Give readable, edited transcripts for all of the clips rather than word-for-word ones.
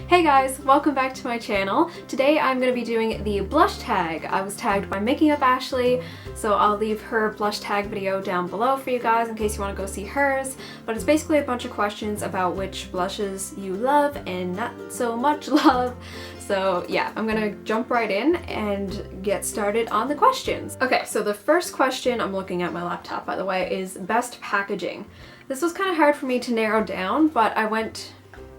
Hey guys, welcome back to my channel. Today I'm going to be doing the blush tag. I was tagged by makingupashlee, so I'll leave her blush tag video down below for you guys in case you want to go see hers. But it's basically a bunch of questions about which blushes you love and not so much love. So yeah, I'm gonna jump right in and get started on the questions. Okay, so the first question, I'm looking at my laptop by the way, is best packaging. This was kind of hard for me to narrow down, but I went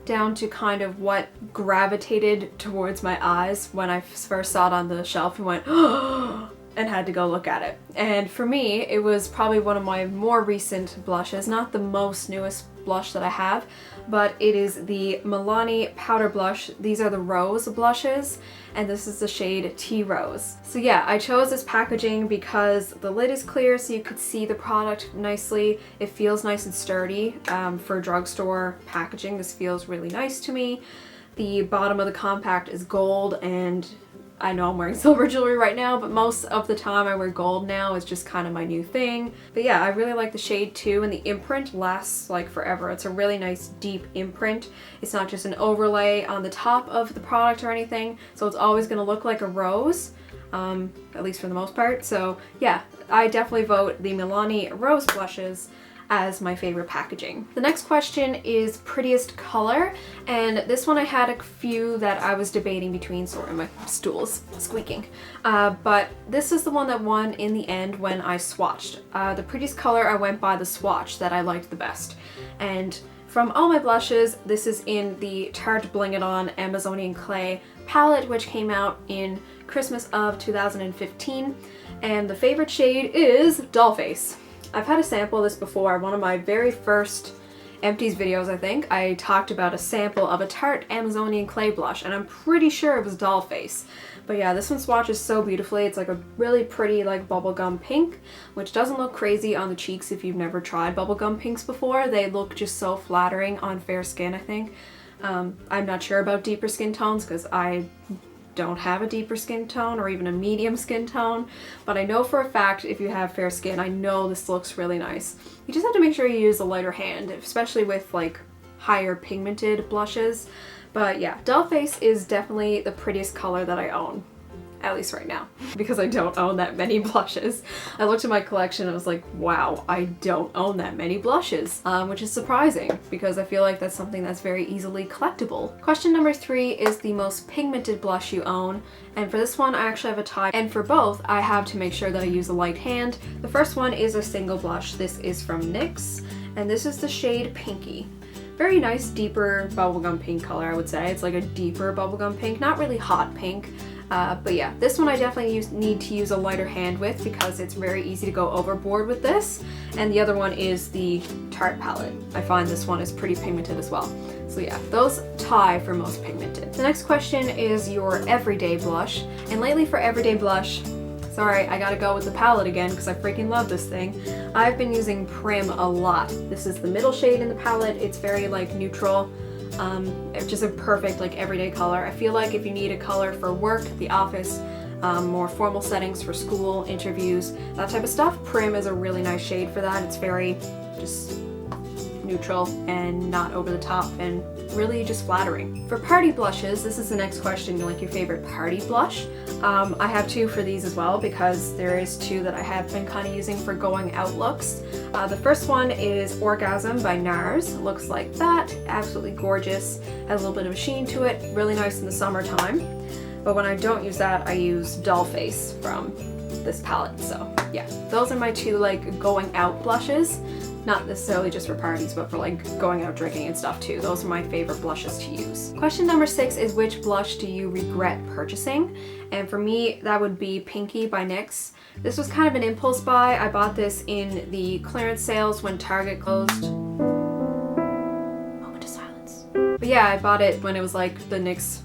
down to kind of what gravitated towards my eyes when I first saw it on the shelf and went, oh, and had to go look at it. And for me, it was probably one of my more recent blushes, not the most newest blush that I have, but it is the Milani powder blush. These are the Rose blushes, and this is the shade Tea Rose. So yeah, I chose this packaging because the lid is clear so you could see the product nicely. It feels nice and sturdy. For drugstore packaging, this feels really nice to me. The bottom of the compact is gold, and I know I'm wearing silver jewelry right now, but most of the time I wear gold now. It's just kind of my new thing. But yeah, I really like the shade too, and the imprint lasts like forever. It's a really nice deep imprint. It's not just an overlay on the top of the product or anything, so it's always going to look like a rose, at least for the most part. So yeah, I definitely vote the Milani Rose blushes as my favorite packaging. The next question is Prettiest Color, and this one I had a few that I was debating between. Sorry, my stool's squeaking. But this is the one that won in the end when I swatched. The Prettiest Color, I went by the swatch that I liked the best. And from all my blushes, this is in the Tarte Bling It On Amazonian Clay palette, which came out in Christmas of 2015. And the favorite shade is Dollface. I've had a sample of this before. One of my very first Empties videos, I think, I talked about a sample of a Tarte Amazonian Clay blush, and I'm pretty sure it was Dollface. But yeah, this one swatches so beautifully. It's like a really pretty like bubblegum pink, which doesn't look crazy on the cheeks if you've never tried bubblegum pinks before. They look just so flattering on fair skin, I think. I'm not sure about deeper skin tones because I don't have a deeper skin tone or even a medium skin tone, but I know for a fact if you have fair skin, I know this looks really nice. You just have to make sure you use a lighter hand, especially with like higher pigmented blushes. But yeah, Dollface is definitely the prettiest color that I own, at least right now, because I don't own that many blushes. I looked at my collection and I was like, wow, I don't own that many blushes, which is surprising because I feel like that's something that's very easily collectible. Question number 3 is the most pigmented blush you own, and for this one I actually have a tie, and for both I have to make sure that I use a light hand. The first one is a single blush. This is from NYX, and this is the shade Pinky. Very nice deeper bubblegum pink color, I would say. It's like a deeper bubblegum pink, not really hot pink. But yeah, this one I definitely need to use a lighter hand with because it's very easy to go overboard with this. And the other one is the Tarte palette. I find this one is pretty pigmented as well. So yeah, those tie for most pigmented. The next question is your everyday blush. And lately for everyday blush, sorry, I gotta go with the palette again because I freaking love this thing. I've been using Prim a lot. This is the middle shade in the palette. It's very like neutral. It's just a perfect like everyday color. I feel like if you need a color for work, the office, more formal settings for school, interviews, that type of stuff, Prim is a really nice shade for that. It's very just neutral and not over the top and really just flattering. For party blushes, this is the next question, like your favorite party blush. I have two for these as well because there is two that I have been kind of using for going out looks. The first one is Orgasm by NARS. It looks like that, absolutely gorgeous, has a little bit of a sheen to it, really nice in the summertime. But when I don't use that, I use Dollface from this palette. So yeah, those are my two like going out blushes. Not necessarily just for parties, but for like going out drinking and stuff too. Those are my favorite blushes to use. Question number 6 is which blush do you regret purchasing? And for me, that would be Pinky by NYX. This was kind of an impulse buy. I bought this in the clearance sales when Target closed. Moment of silence. But yeah, I bought it when it was like the NYX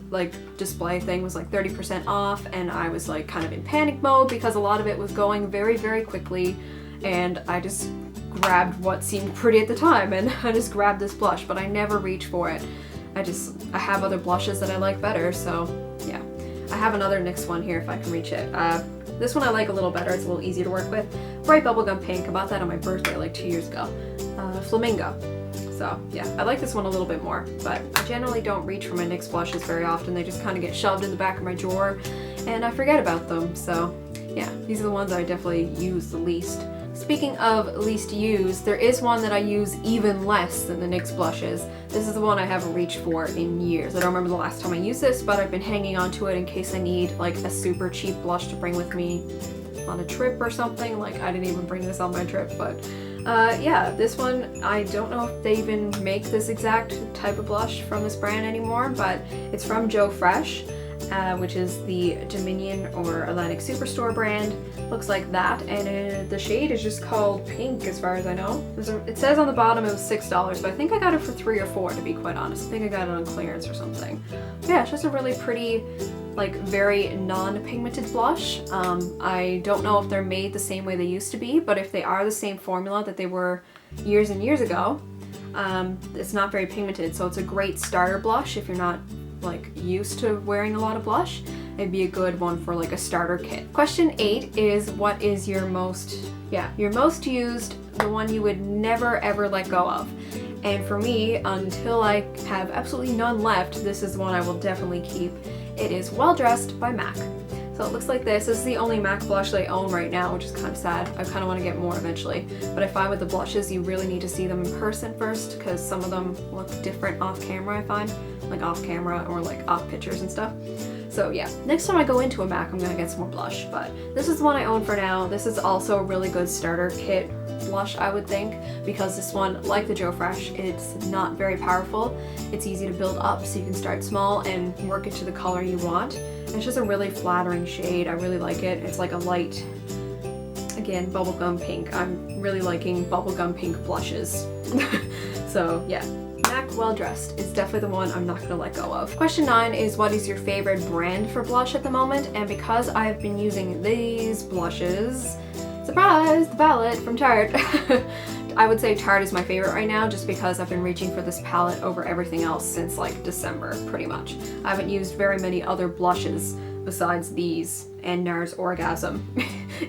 like display thing was like 30% off, and I was like kind of in panic mode because a lot of it was going very, very quickly, and I just grabbed what seemed pretty at the time, and I just grabbed this blush, but I never reach for it. I have other blushes that I like better, so yeah. I have another NYX one here if I can reach it. This one I like a little better, it's a little easier to work with. Bright bubblegum pink, I bought that on my birthday like 2 years ago. Flamingo. So yeah, I like this one a little bit more, but I generally don't reach for my NYX blushes very often. They just kind of get shoved in the back of my drawer and I forget about them. So yeah, these are the ones I definitely use the least. Speaking of least used, there is one that I use even less than the NYX blushes. This is the one I haven't reached for in years. I don't remember the last time I used this, but I've been hanging on to it in case I need like a super cheap blush to bring with me on a trip or something. Like I didn't even bring this on my trip, but yeah, this one, I don't know if they even make this exact type of blush from this brand anymore, but it's from Joe Fresh, which is the Dominion or Atlantic Superstore brand. Looks like that, and the shade is just called Pink as far as I know. It says on the bottom it was $6, but I think I got it for $3 or $4 to be quite honest. I think I got it on clearance or something. Yeah, it's just a really pretty, like very non-pigmented blush. I don't know if they're made the same way they used to be, but if they are the same formula that they were years and years ago, it's not very pigmented, so it's a great starter blush if you're not like used to wearing a lot of blush. It'd be a good one for like a starter kit. Question 8 is what is your most used, the one you would never ever let go of. And for me, until I have absolutely none left, this is the one I will definitely keep. It is Well Dressed by MAC. So it looks like this. This is the only MAC blush that I own right now, which is kind of sad. I kind of want to get more eventually. But I find with the blushes, you really need to see them in person first because some of them look different off camera, I find. Like off camera or like off pictures and stuff. So yeah, next time I go into a MAC, I'm gonna get some more blush. But this is the one I own for now. This is also a really good starter kit blush, I would think, because this one, like the Joe Fresh, it's not very powerful. It's easy to build up, so you can start small and work it to the color you want. And it's just a really flattering shade. I really like it. It's like a light, again, bubblegum pink. I'm really liking bubblegum pink blushes. So yeah, MAC Well Dressed is definitely the one I'm not gonna let go of. Question 9 is what is your favorite brand for blush at the moment? And because I've been using these blushes, surprise, the palette from Tarte. I would say Tarte is my favorite right now just because I've been reaching for this palette over everything else since like December, pretty much. I haven't used very many other blushes besides these and NARS Orgasm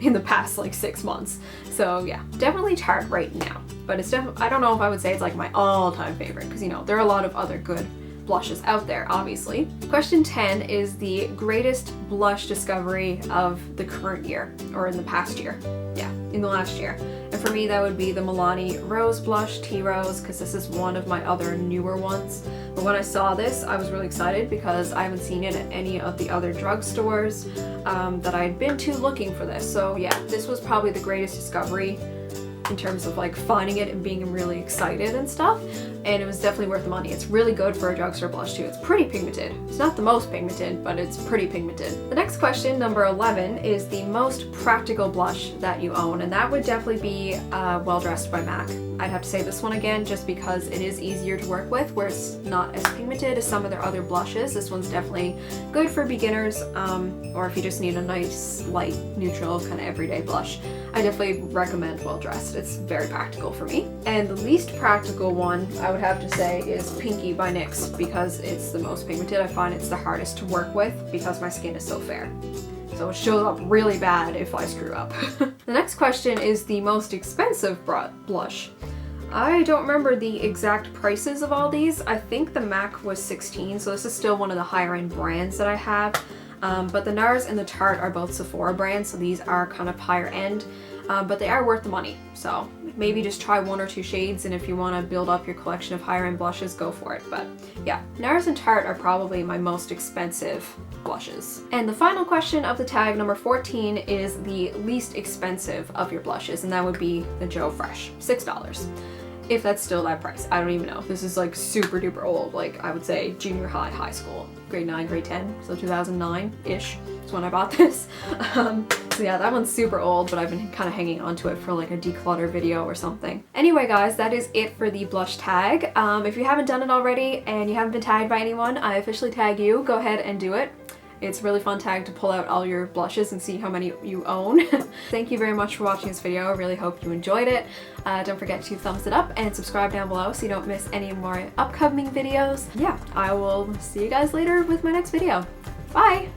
in the past like 6 months. So yeah, definitely Tarte right now. But it's definitely, I don't know if I would say it's like my all-time favorite because, you know, there are a lot of other good blushes out there, obviously. Question 10 is the greatest blush discovery of the current year, or in the past year. Yeah, in the last year. And for me, that would be the Milani Rose Blush, Tea Rose, because this is one of my other newer ones. But when I saw this, I was really excited because I haven't seen it at any of the other drugstores that I had been to looking for this. So yeah, this was probably the greatest discovery in terms of like finding it and being really excited and stuff, and it was definitely worth the money. It's really good for a drugstore blush too. It's pretty pigmented. It's not the most pigmented, but it's pretty pigmented. The next question, number 11, is the most practical blush that you own, and that would definitely be Well Dressed by MAC. I'd have to say this one again just because it is easier to work with, where it's not as pigmented as some of their other blushes. This one's definitely good for beginners, or if you just need a nice, light, neutral, kind of everyday blush. I definitely recommend Well Dressed. It's very practical for me. And the least practical one, I would have to say, is Pinky by NYX because it's the most pigmented. I find it's the hardest to work with because my skin is so fair. So it shows up really bad if I screw up. The next question is the most expensive blush. I don't remember the exact prices of all these. I think the MAC was $16, so this is still one of the higher end brands that I have. But the NARS and the Tarte are both Sephora brands, so these are kind of higher end, but they are worth the money. So maybe just try 1 or 2 shades, and if you want to build up your collection of higher end blushes, go for it. But yeah, NARS and Tarte are probably my most expensive blushes. And the final question of the tag, number 14, is the least expensive of your blushes, and that would be the Joe Fresh, $6. If that's still that price, I don't even know. This is like super duper old, like I would say junior high, high school, grade 9, grade 10, so 2009-ish is when I bought this. So yeah, that one's super old, but I've been kind of hanging on to it for like a declutter video or something. Anyway guys, that is it for the blush tag. If you haven't done it already and you haven't been tagged by anyone, I officially tag you. Go ahead and do it. It's a really fun tag to pull out all your blushes and see how many you own. Thank you very much for watching this video. I really hope you enjoyed it. Don't forget to thumbs it up and subscribe down below so you don't miss any more upcoming videos. Yeah, I will see you guys later with my next video. Bye!